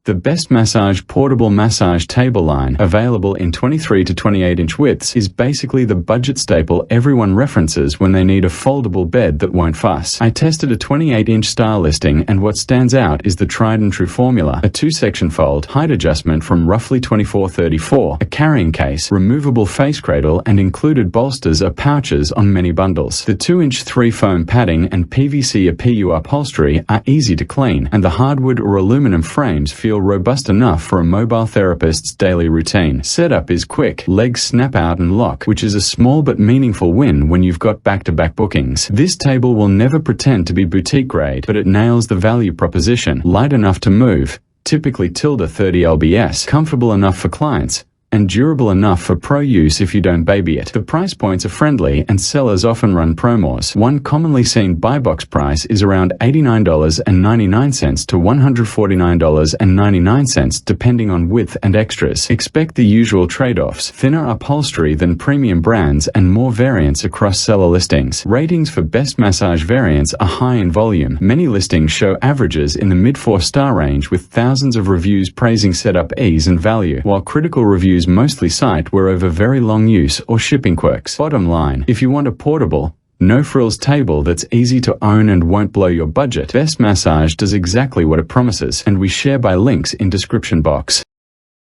The Best Massage Portable Massage Table line, available in 23 to 28 inch widths, is basically the budget staple everyone references when they need a foldable bed that won't fuss. I tested a 28 inch style listing, and what stands out is the tried and true formula: a 2-section fold, height adjustment from roughly 24-34, a carrying case, removable face cradle, and included bolsters or pouches on many bundles. The 2-inch 3-foam padding and PVC or PU upholstery are easy to clean, and the hardwood or aluminum frames feel robust enough for a mobile therapist's daily routine. Setup is quick. Legs snap out and lock, which is a small but meaningful win when you've got back-to-back bookings. This table will never pretend to be boutique grade, but it nails the value proposition. Light enough to move, typically tilde 30 lbs, comfortable enough for clients, and durable enough for pro use if you don't baby it. The price points are friendly, and sellers often run promos. One commonly seen buy box price is around $89.99 to $149.99 depending on width and extras. Expect the usual trade-offs: thinner upholstery than premium brands and more variants across seller listings. Ratings for Best Massage variants are high in volume. Many listings show averages in the mid 4-star range, with thousands of reviews praising setup ease and value, while critical reviews mostly cite wear over very long use or shipping quirks. Bottom line, if you want a portable, no-frills table that's easy to own and won't blow your budget, Best Massage does exactly what it promises, and we share by links in description box.